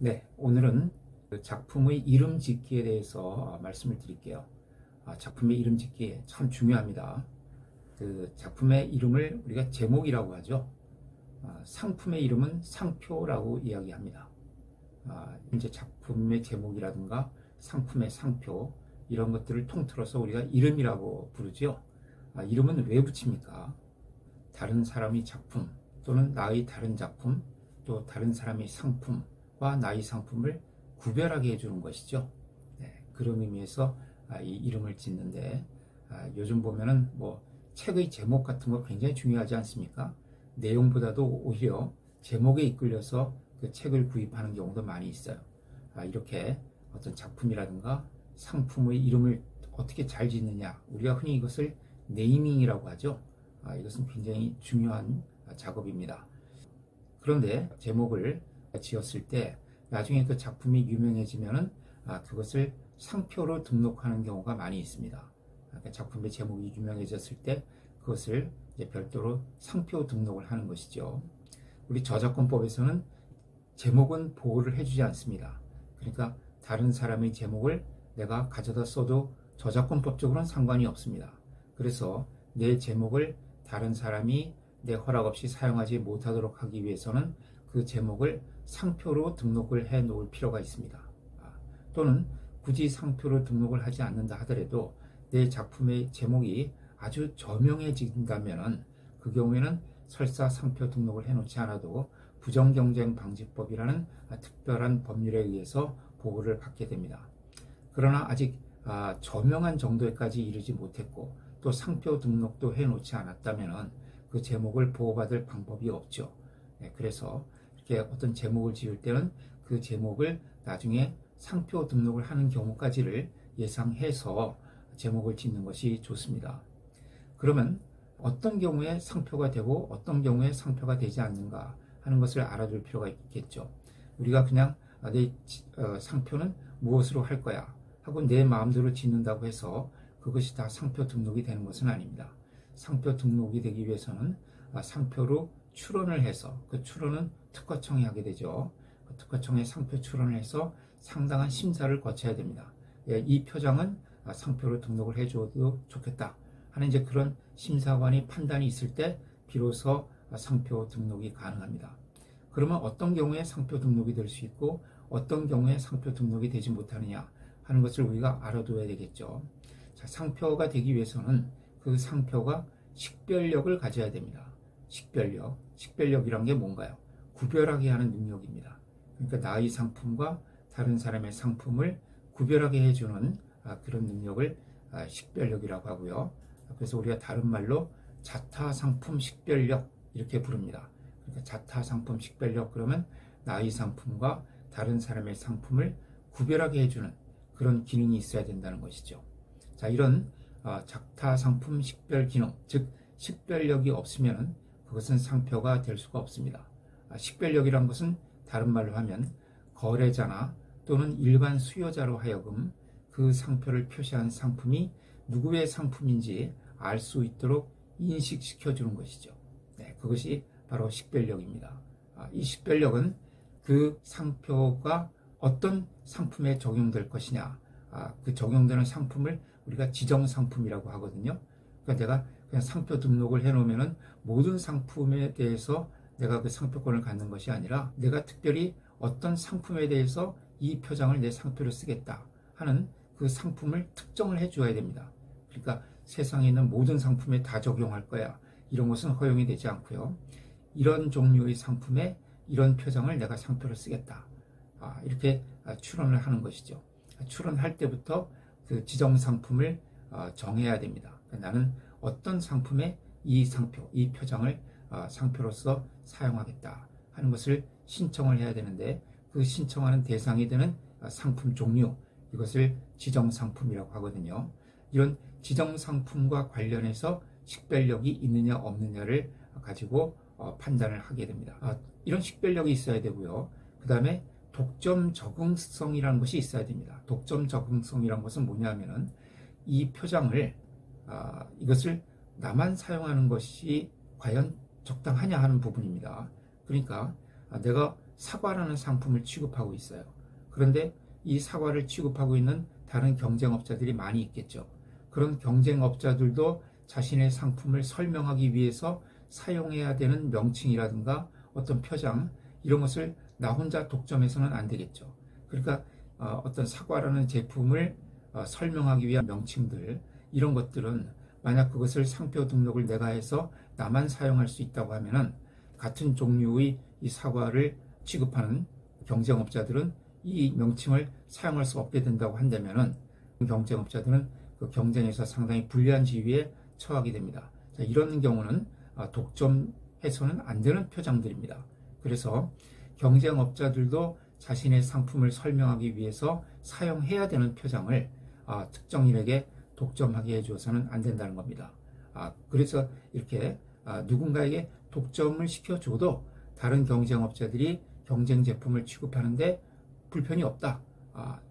네, 오늘은 그 작품의 이름 짓기에 대해서 말씀을 드릴게요. 작품의 이름 짓기 참 중요합니다. 그 작품의 이름을 우리가 제목이라고 하죠. 상품의 이름은 상표라고 이야기합니다. 이제 작품의 제목이라든가 상품의 상표 이런 것들을 통틀어서 우리가 이름이라고 부르죠. 이름은 왜 붙입니까? 다른 사람의 작품 또는 나의 다른 작품 또 다른 사람의 상품과 나의 상품을 구별하게 해주는 것이죠. 네, 그런 의미에서 이 이름을 짓는데 요즘 보면은 뭐 책의 제목 같은 거 굉장히 중요하지 않습니까? 내용보다도 오히려 제목에 이끌려서 그 책을 구입하는 경우도 많이 있어요. 이렇게 어떤 작품이라든가 상품의 이름을 어떻게 잘 짓느냐, 우리가 흔히 이것을 네이밍이라고 하죠. 이것은 굉장히 중요한 작업입니다. 그런데 제목을 지었을 때 나중에 그 작품이 유명해지면은 그것을 상표로 등록하는 경우가 많이 있습니다. 그러니까 작품의 제목이 유명해졌을 때 그것을 이제 별도로 상표 등록을 하는 것이죠. 우리 저작권법에서는 제목은 보호를 해주지 않습니다. 그러니까 다른 사람의 제목을 내가 가져다 써도 저작권법적으로는 상관이 없습니다. 그래서 내 제목을 다른 사람이 내 허락 없이 사용하지 못하도록 하기 위해서는 그 제목을 상표로 등록을 해 놓을 필요가 있습니다. 또는 굳이 상표로 등록을 하지 않는다 하더라도 내 작품의 제목이 아주 저명해진다면 그 경우에는 설사 상표 등록을 해 놓지 않아도 부정경쟁방지법이라는 특별한 법률에 의해서 보호를 받게 됩니다. 그러나 아직 저명한 정도에까지 이르지 못했고 또 상표 등록도 해 놓지 않았다면 그 제목을 보호받을 방법이 없죠. 그래서 이렇게 어떤 제목을 지을 때는 그 제목을 나중에 상표 등록을 하는 경우까지를 예상해서 제목을 짓는 것이 좋습니다. 그러면 어떤 경우에 상표가 되고 어떤 경우에 상표가 되지 않는가 하는 것을 알아둘 필요가 있겠죠. 우리가 그냥 내 상표는 무엇으로 할 거야 하고 내 마음대로 짓는다고 해서 그것이 다 상표 등록이 되는 것은 아닙니다. 상표 등록이 되기 위해서는 상표로 출원을 해서 그 출원은 특허청이 하게 되죠. 그 특허청에 상표 출원을 해서 상당한 심사를 거쳐야 됩니다. 이 표장은 상표로 등록을 해줘도 좋겠다 하는 이제 그런 심사관의 판단이 있을 때 비로소 상표 등록이 가능합니다. 그러면 어떤 경우에 상표 등록이 될 수 있고 어떤 경우에 상표 등록이 되지 못하느냐 하는 것을 우리가 알아둬야 되겠죠. 자, 상표가 되기 위해서는 그 상표가 식별력을 가져야 됩니다. 식별력이란 게 뭔가요? 구별하게 하는 능력입니다. 그러니까 나의 상품과 다른 사람의 상품을 구별하게 해주는 그런 능력을 식별력이라고 하고요. 그래서 우리가 다른 말로 자타상품 식별력 이렇게 부릅니다. 그러니까 자타상품 식별력 그러면 나의 상품과 다른 사람의 상품을 구별하게 해주는 그런 기능이 있어야 된다는 것이죠. 자, 이런 자타상품 식별 기능, 즉 식별력이 없으면 그것은 상표가 될 수가 없습니다. 식별력이란 것은 다른 말로 하면 거래자나 또는 일반 수요자로 하여금 그 상표를 표시한 상품이 누구의 상품인지 알 수 있도록 인식시켜주는 것이죠. 네, 그것이 바로 식별력입니다. 이 식별력은 그 상표가 어떤 상품에 적용될 것이냐, 그 적용되는 상품을 우리가 지정상품이라고 하거든요. 그러니까 내가 그냥 상표 등록을 해놓으면은 모든 상품에 대해서 내가 그 상표권을 갖는 것이 아니라 내가 특별히 어떤 상품에 대해서 이 표장을 내 상표로 쓰겠다 하는 그 상품을 특정을 해줘야 됩니다. 그러니까 세상에 있는 모든 상품에 다 적용할 거야 이런 것은 허용이 되지 않고요. 이런 종류의 상품에 이런 표장을 내가 상표로 쓰겠다. 이렇게 출원을 하는 것이죠. 출원할 때부터 그 지정 상품을 정해야 됩니다. 나는 어떤 상품에 이 상표, 이 표장을 상표로서 사용하겠다 하는 것을 신청을 해야 되는데 그 신청하는 대상이 되는 상품 종류, 이것을 지정 상품이라고 하거든요. 이런 지정 상품과 관련해서 식별력이 있느냐 없느냐를 가지고 판단을 하게 됩니다. 이런 식별력이 있어야 되고요. 그 다음에 독점 적응성이라는 것이 있어야 됩니다. 독점 적응성이라는 것은 뭐냐면은 이 표장을 이것을 나만 사용하는 것이 과연 적당하냐 하는 부분입니다. 그러니까 내가 사과라는 상품을 취급하고 있어요. 그런데 이 사과를 취급하고 있는 다른 경쟁업자들이 많이 있겠죠. 그런 경쟁업자들도 자신의 상품을 설명하기 위해서 사용해야 되는 명칭이라든가 어떤 표장, 이런 것을 나 혼자 독점해서는 안 되겠죠. 그러니까 어떤 사과라는 제품을 설명하기 위한 명칭들, 이런 것들은 만약 그것을 상표 등록을 내가 해서 나만 사용할 수 있다고 하면은 같은 종류의 이 사과를 취급하는 경쟁업자들은 이 명칭을 사용할 수 없게 된다고 한다면은 경쟁업자들은 그 경쟁에서 상당히 불리한 지위에 처하게 됩니다. 자, 이런 경우는 독점해서는 안 되는 표장들입니다. 그래서 경쟁업자들도 자신의 상품을 설명하기 위해서 사용해야 되는 표장을 특정인에게 독점하게 해줘서는 안 된다는 겁니다. 그래서 이렇게 누군가에게 독점을 시켜줘도 다른 경쟁업자들이 경쟁 제품을 취급하는데 불편이 없다.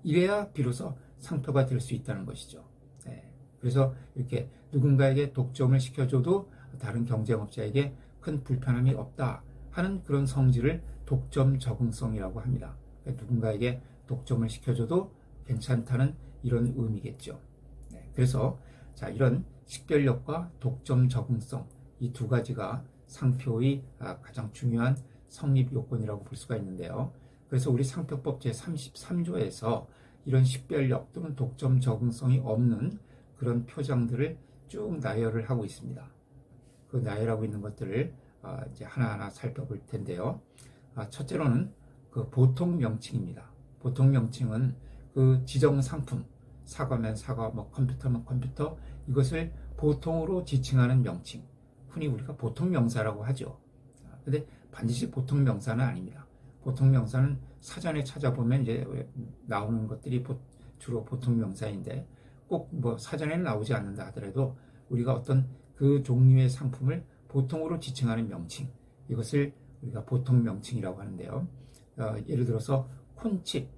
이래야 비로소 상표가 될 수 있다는 것이죠. 네. 그래서 이렇게 누군가에게 독점을 시켜줘도 다른 경쟁업자에게 큰 불편함이 없다 하는 그런 성질을 독점 적응성이라고 합니다. 그러니까 누군가에게 독점을 시켜줘도 괜찮다는 이런 의미겠죠. 네. 그래서 자, 이런 식별력과 독점 적응성, 이 두 가지가 상표의 가장 중요한 성립 요건이라고 볼 수가 있는데요. 그래서 우리 상표법 제33조에서 이런 식별력 또는 독점 적응성이 없는 그런 표장들을 쭉 나열을 하고 있습니다. 그 나열하고 있는 것들을 이제 하나하나 살펴볼 텐데요. 첫째로는 그 보통 명칭입니다. 보통 명칭은 그 지정 상품, 사과면 사과, 뭐 컴퓨터면 컴퓨터, 이것을 보통으로 지칭하는 명칭, 흔히 우리가 보통 명사라고 하죠. 근데 반드시 보통 명사는 아닙니다. 보통 명사는 사전에 찾아보면 이제 나오는 것들이 주로 보통 명사인데, 꼭 뭐 사전에는 나오지 않는다 하더라도 우리가 어떤 그 종류의 상품을 보통으로 지칭하는 명칭, 이것을 우리가 보통 명칭이라고 하는데요. 예를 들어서 콘칩,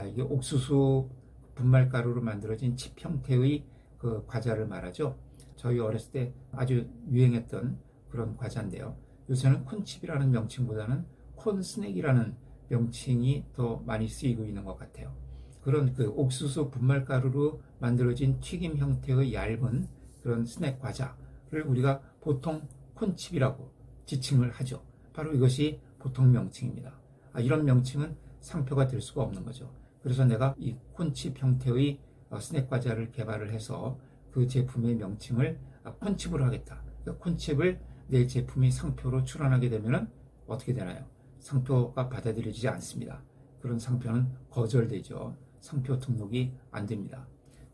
이게 옥수수 분말가루로 만들어진 칩 형태의 그 과자를 말하죠. 저희 어렸을 때 아주 유행했던 그런 과자인데요. 요새는 콘칩이라는 명칭보다는 콘스낵이라는 명칭이 더 많이 쓰이고 있는 것 같아요. 그런 그 옥수수 분말가루로 만들어진 튀김 형태의 얇은 그런 스낵 과자를 우리가 보통 콘칩이라고 지칭을 하죠. 바로 이것이 보통 명칭입니다. 이런 명칭은 상표가 될 수가 없는 거죠. 그래서 내가 이 콘칩 형태의 스낵 과자를 개발을 해서 그 제품의 명칭을 콘칩으로 하겠다. 그러니까 콘칩을 내 제품이 상표로 출원하게 되면 어떻게 되나요? 상표가 받아들여지지 않습니다. 그런 상표는 거절되죠. 상표 등록이 안 됩니다.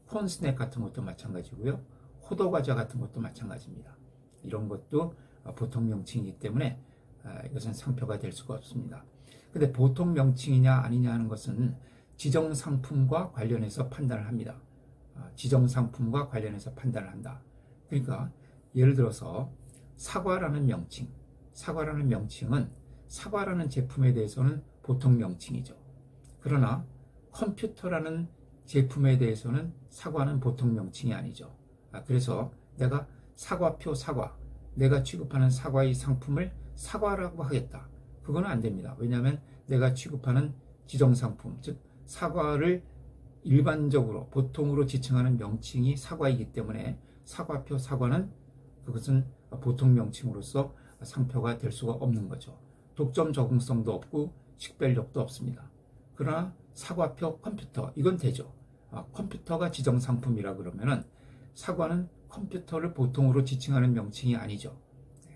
콘스낵 같은 것도 마찬가지고요. 호두 과자 같은 것도 마찬가지입니다. 이런 것도 보통 명칭이기 때문에 이것은 상표가 될 수가 없습니다. 근데 보통 명칭이냐 아니냐 하는 것은 지정 상품과 관련해서 판단을 합니다. 지정 상품과 관련해서 판단을 한다. 그러니까 예를 들어서 사과라는 명칭, 사과라는 명칭은 사과라는 제품에 대해서는 보통 명칭이죠. 그러나 컴퓨터라는 제품에 대해서는 사과는 보통 명칭이 아니죠. 그래서 내가 사과표 사과, 내가 취급하는 사과의 상품을 사과라고 하겠다. 그거는 안 됩니다. 왜냐하면 내가 취급하는 지정상품, 즉 사과를 일반적으로 보통으로 지칭하는 명칭이 사과이기 때문에 사과표 사과는 그것은 보통 명칭으로서 상표가 될 수가 없는 거죠. 독점 적응성도 없고 식별력도 없습니다. 그러나 사과표 컴퓨터, 이건 되죠. 컴퓨터가 지정상품이라 그러면은 사과는 컴퓨터를 보통으로 지칭하는 명칭이 아니죠.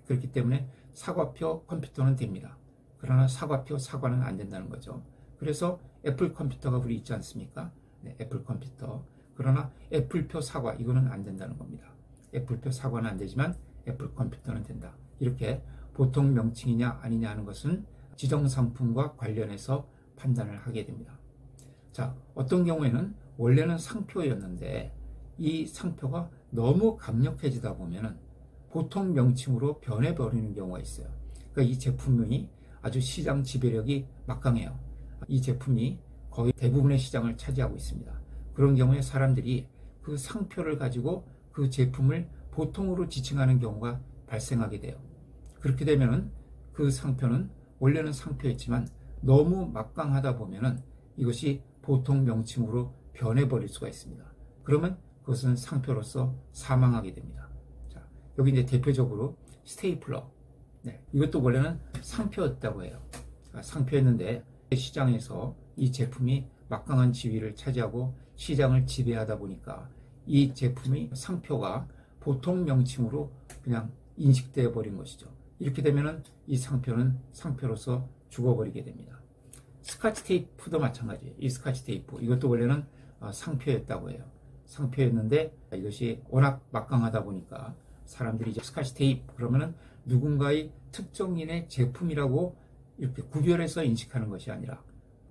그렇기 때문에 사과표 컴퓨터는 됩니다. 그러나 사과표 사과는 안 된다는 거죠. 그래서 애플 컴퓨터가 우리 있지 않습니까? 네, 애플 컴퓨터. 그러나 애플표 사과, 이거는 안 된다는 겁니다. 애플표 사과는 안 되지만 애플 컴퓨터는 된다. 이렇게 보통 명칭이냐 아니냐 하는 것은 지정상품과 관련해서 판단을 하게 됩니다. 자, 어떤 경우에는 원래는 상표였는데 이 상표가 너무 강력해지다 보면은 보통 명칭으로 변해버리는 경우가 있어요. 그러니까 이 제품이 아주 시장 지배력이 막강해요. 이 제품이 거의 대부분의 시장을 차지하고 있습니다. 그런 경우에 사람들이 그 상표를 가지고 그 제품을 보통으로 지칭하는 경우가 발생하게 돼요. 그렇게 되면은 그 상표는 원래는 상표였지만 너무 막강하다 보면은 이것이 보통 명칭으로 변해버릴 수가 있습니다. 그러면 그것은 상표로서 사망하게 됩니다. 자, 여기 이제 대표적으로 스테이플러. 네, 이것도 원래는 상표였다고 해요. 상표였는데 시장에서 이 제품이 막강한 지위를 차지하고 시장을 지배하다 보니까 이 제품의 상표가 보통 명칭으로 그냥 인식되어 버린 것이죠. 이렇게 되면은 이 상표는 상표로서 죽어버리게 됩니다. 스카치 테이프도 마찬가지예요. 이 스카치 테이프 이것도 원래는 상표였다고 해요. 상표였는데 이것이 워낙 막강하다 보니까 사람들이 이제 스카치 테이프 그러면은 누군가의 특정인의 제품이라고 이렇게 구별해서 인식하는 것이 아니라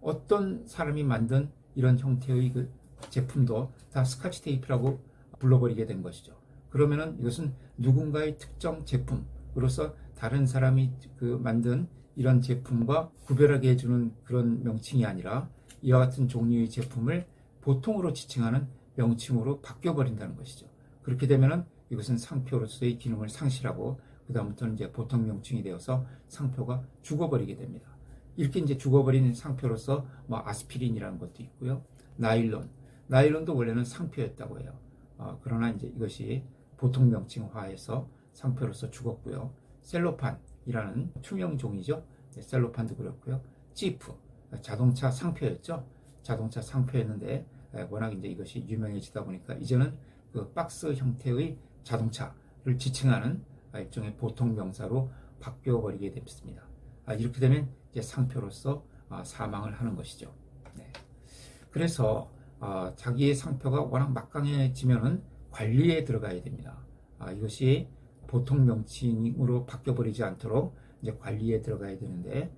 어떤 사람이 만든 이런 형태의 그 제품도 다 스카치 테이프라고 불러버리게 된 것이죠. 그러면은 이것은 누군가의 특정 제품으로서 다른 사람이 그 만든 이런 제품과 구별하게 해주는 그런 명칭이 아니라 이와 같은 종류의 제품을 보통으로 지칭하는 명칭으로 바뀌어버린다는 것이죠. 그렇게 되면은 이것은 상표로서의 기능을 상실하고 그 다음부터는 이제 보통 명칭이 되어서 상표가 죽어버리게 됩니다. 이렇게 이제 죽어버린 상표로서 뭐 아스피린이라는 것도 있고요. 나일론도 원래는 상표였다고 해요. 그러나 이제 이것이 보통 명칭화해서 상표로서 죽었고요. 셀로판이라는 투명 종이죠. 네, 셀로판도 그렇고요. 지프, 자동차 상표였죠. 자동차 상표였는데 워낙 이제 이것이 유명해지다 보니까 이제는 그 박스 형태의 자동차를 지칭하는 일종의 보통 명사로 바뀌어버리게 됐습니다. 이렇게 되면 이제 상표로서 사망을 하는 것이죠. 네. 그래서 자기의 상표가 워낙 막강해지면은 관리에 들어가야 됩니다. 이것이 보통 명칭으로 바뀌어버리지 않도록 이제 관리에 들어가야 되는데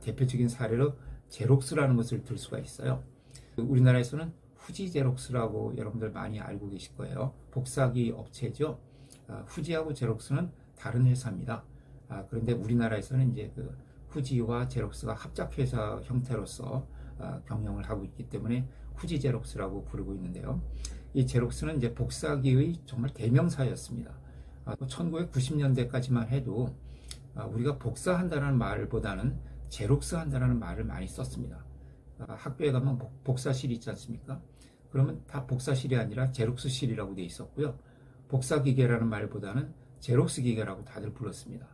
대표적인 사례로 제록스라는 것을 들 수가 있어요. 우리나라에서는 후지 제록스라고 여러분들 많이 알고 계실 거예요. 복사기 업체죠. 후지하고 제록스는 다른 회사입니다. 그런데 우리나라에서는 이제 그 후지와 제록스가 합작회사 형태로서 경영을 하고 있기 때문에 후지 제록스라고 부르고 있는데요. 이 제록스는 이제 복사기의 정말 대명사였습니다. 1990년대까지만 해도 우리가 복사한다는 말보다는 제록스 한다는 말을 많이 썼습니다. 학교에 가면 복사실 있지 않습니까? 그러면 다 복사실이 아니라 제록스실이라고 되어 있었고요. 복사기계라는 말보다는 제록스 기계라고 다들 불렀습니다.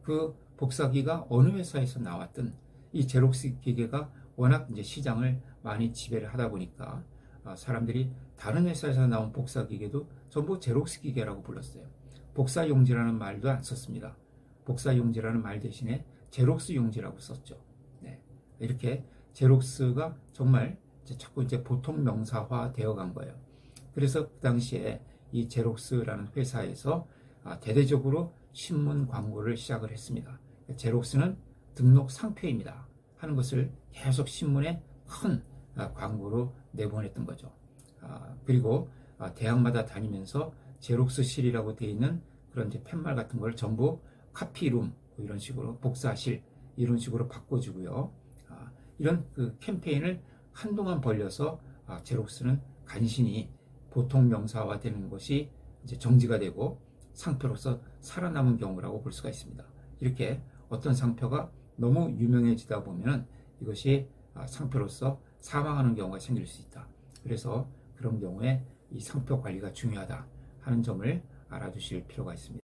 그 복사기가 어느 회사에서 나왔든 이 제록스 기계가 워낙 이제 시장을 많이 지배를 하다 보니까 사람들이 다른 회사에서 나온 복사기계도 전부 제록스 기계라고 불렀어요. 복사용지라는 말도 안 썼습니다. 복사용지라는 말 대신에 제록스 용지라고 썼죠. 네. 이렇게 제록스가 정말 자꾸 이제 보통 명사화 되어 간 거예요. 그래서 그 당시에 이 제록스라는 회사에서 대대적으로 신문 광고를 시작을 했습니다. 제록스는 등록 상표입니다 하는 것을 계속 신문에 큰 광고로 내보냈던 거죠. 그리고 대학마다 다니면서 제록스실이라고 되어 있는 그런 이제 팻말 같은 걸 전부 카피룸 이런 식으로 복사실 이런 식으로 바꿔주고요. 이런 그 캠페인을 한동안 벌려서 제록스는 간신히 보통 명사화 되는 것이 이제 정지가 되고 상표로서 살아남은 경우라고 볼 수가 있습니다. 이렇게 어떤 상표가 너무 유명해지다 보면 이것이 상표로서 사망하는 경우가 생길 수 있다. 그래서 그런 경우에 이 상표 관리가 중요하다 하는 점을 알아두실 필요가 있습니다.